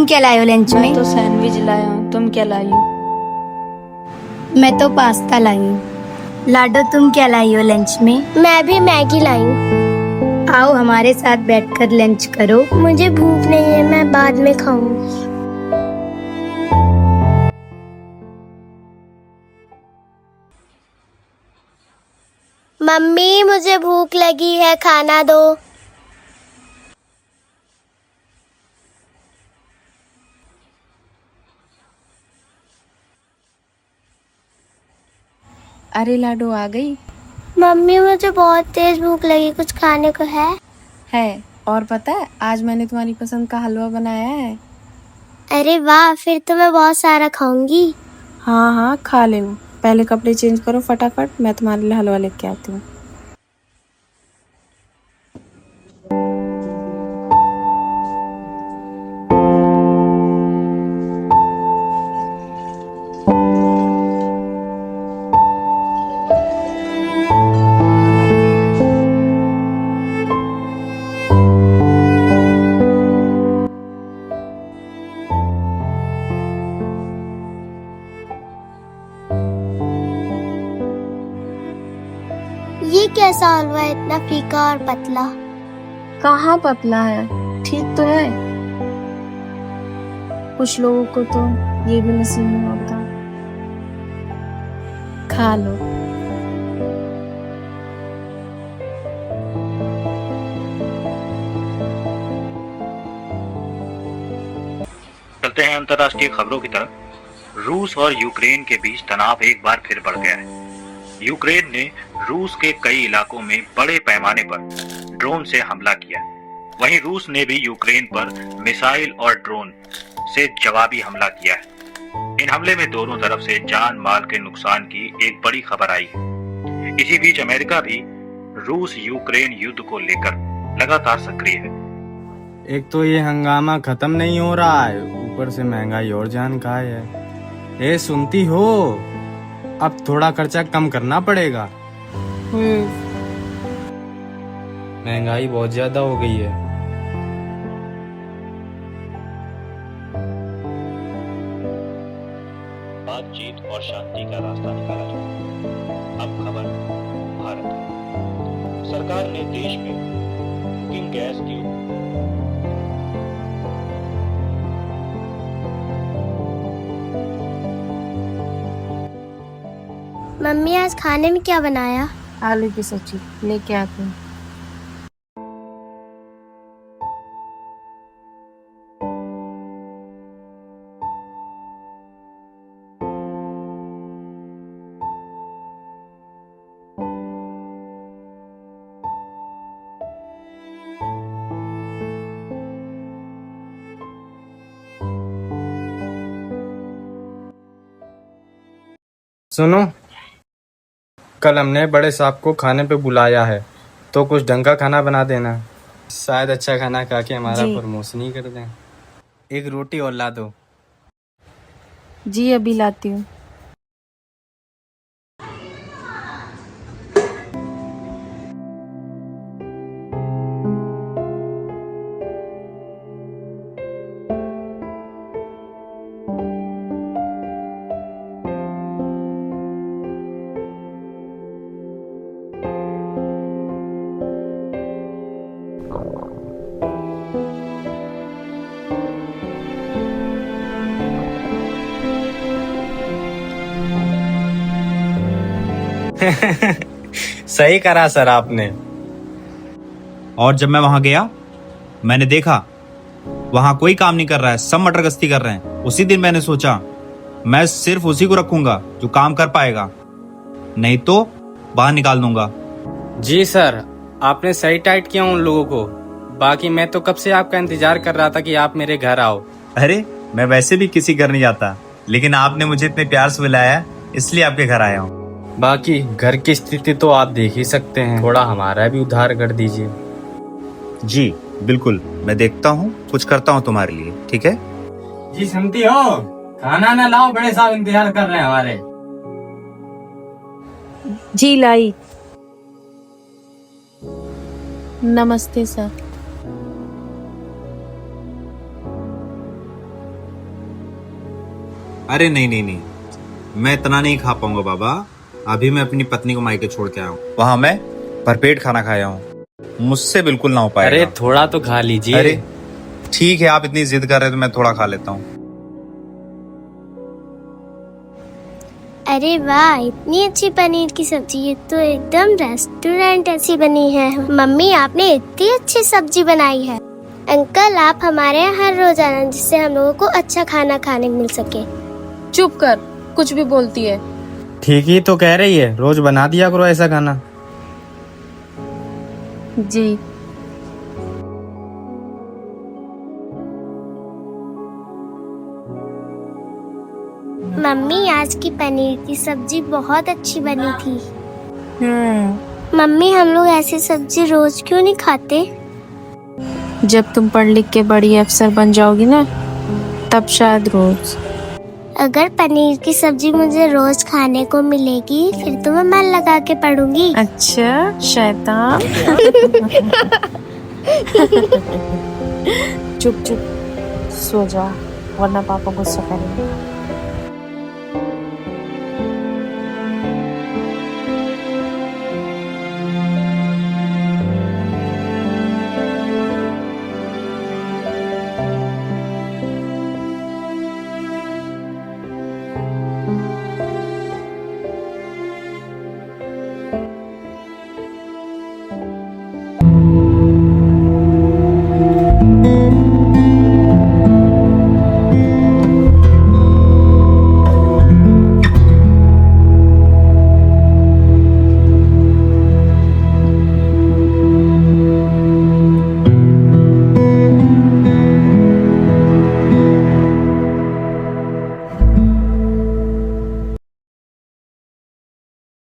तुम क्या लाए हो लंच में? मैं तो सैंडविच लाया हूँ, तुम क्या लाई हो? मैं तो पास्ता लाई हूँ। लाडो तुम क्या लाई हो लंच में? मैं भी मैगी लाई हूँ। आओ हमारे साथ बैठकर लंच करो। मुझे भूख नहीं है, मैं बाद में खाऊंगी। मम्मी मुझे भूख लगी है, खाना दो। अरे लाडो आ गई मम्मी मुझे बहुत तेज भूख लगी, कुछ खाने को है? है। और पता है आज मैंने तुम्हारी पसंद का हलवा बनाया है। अरे वाह, फिर तो मैं बहुत सारा खाऊंगी। हाँ हाँ खा लेना। पहले कपड़े चेंज करो फटाफट, मैं तुम्हारे लिए हलवा लेके आती हूँ। ये कैसा हलवा है, इतना फीका और पतला? कहाँ पतला है, ठीक तो है। कुछ लोगों को तो ये भी नसीब नहीं होता। खा लो। चलते हैं अंतर्राष्ट्रीय खबरों की तरफ। रूस और यूक्रेन के बीच तनाव एक बार फिर बढ़ गया है। यूक्रेन ने रूस के कई इलाकों में बड़े पैमाने पर ड्रोन से हमला किया। वहीं रूस ने भी यूक्रेन पर मिसाइल और ड्रोन से जवाबी हमला किया है। इन हमले में दोनों तरफ से जान माल के नुकसान की एक बड़ी खबर आई है। इसी बीच अमेरिका भी रूस यूक्रेन युद्ध को लेकर लगातार सक्रिय है। एक तो ये हंगामा खत्म नहीं हो रहा है, ऊपर से महंगाई और जान खाए है। ए सुनती हो, अब थोड़ा खर्चा कम करना पड़ेगा। महंगाई बहुत ज्यादा हो गई है। बातचीत और शांति का रास्ता निकाला जाए। अब खबर भारत की। सरकार ने देश में कुकिंग गैस की मम्मी आज खाने में क्या बनाया? आलू की सब्जी लेके आती हूँ। सुनो, कल हमने बड़े साहब को खाने पे बुलाया है, तो कुछ ढंग का खाना बना देना। शायद अच्छा खाना खा के हमारा जी। प्रमोशन ही कर दें। एक रोटी और ला दो। जी अभी लाती हूँ। सही करा सर आपने। और जब मैं वहां गया, मैंने देखा वहां कोई काम नहीं कर रहा है, सब मटर गश्ती कर रहे हैं। उसी दिन मैंने सोचा मैं सिर्फ उसी को रखूंगा जो काम कर पाएगा, नहीं तो बाहर निकाल दूंगा। जी सर, आपने सही टाइट किया उन लोगों को। बाकी मैं तो कब से आपका इंतजार कर रहा था कि आप मेरे घर आओ। अरे मैं वैसे भी किसी घर नहीं जाता, लेकिन आपने मुझे इतने प्यार से बुलाया इसलिए आपके घर आया हूँ। बाकी घर की स्थिति तो आप देख ही सकते हैं, थोड़ा हमारा भी उधार कर दीजिए। जी बिल्कुल, मैं देखता हूँ, कुछ करता हूँ तुम्हारे लिए, ठीक है। जी सुनती हो, खाना ना लाओ, बड़े साहब इंतजार कर रहे हैं हमारे। जी लाई। नमस्ते सर। अरे नहीं नहीं नहीं, मैं इतना नहीं खा पाऊंगा बाबा। अभी मैं अपनी पत्नी को मायके छोड़ के आया हूँ, वहां मैं भरपेट खाना खाया हूँ, मुझसे बिल्कुल ना हो पाएगा। अरे थोड़ा तो खा लीजिए। अरे ठीक है, आप इतनी जिद कर रहे हैं तो मैं थोड़ा खा लेता हूँ। अरे वाह, इतनी अच्छी पनीर की सब्जी, ये तो एकदम रेस्टोरेंट ऐसी बनी है। मम्मी आपने इतनी अच्छी सब्जी बनाई है। अंकल आप हमारे यहाँ हर रोज आना, जिससे हम लोगों को अच्छा खाना खाने को मिल सके। चुप कर, कुछ भी बोलती है। ठीक ही तो कह रही है, रोज बना दिया करो ऐसा खाना। जी। मम्मी आज की पनीर की सब्जी बहुत अच्छी बनी थी। मम्मी हम लोग ऐसी सब्जी रोज क्यों नहीं खाते? जब तुम पढ़ लिख के बड़ी अफसर बन जाओगी ना, तब शायद रोज। अगर पनीर की सब्जी मुझे रोज खाने को मिलेगी, फिर तो मैं मन लगा के पढ़ूंगी। अच्छा शैतान। चुप चुप सो जाओ, वरना पापा गुस्सा करेंगे।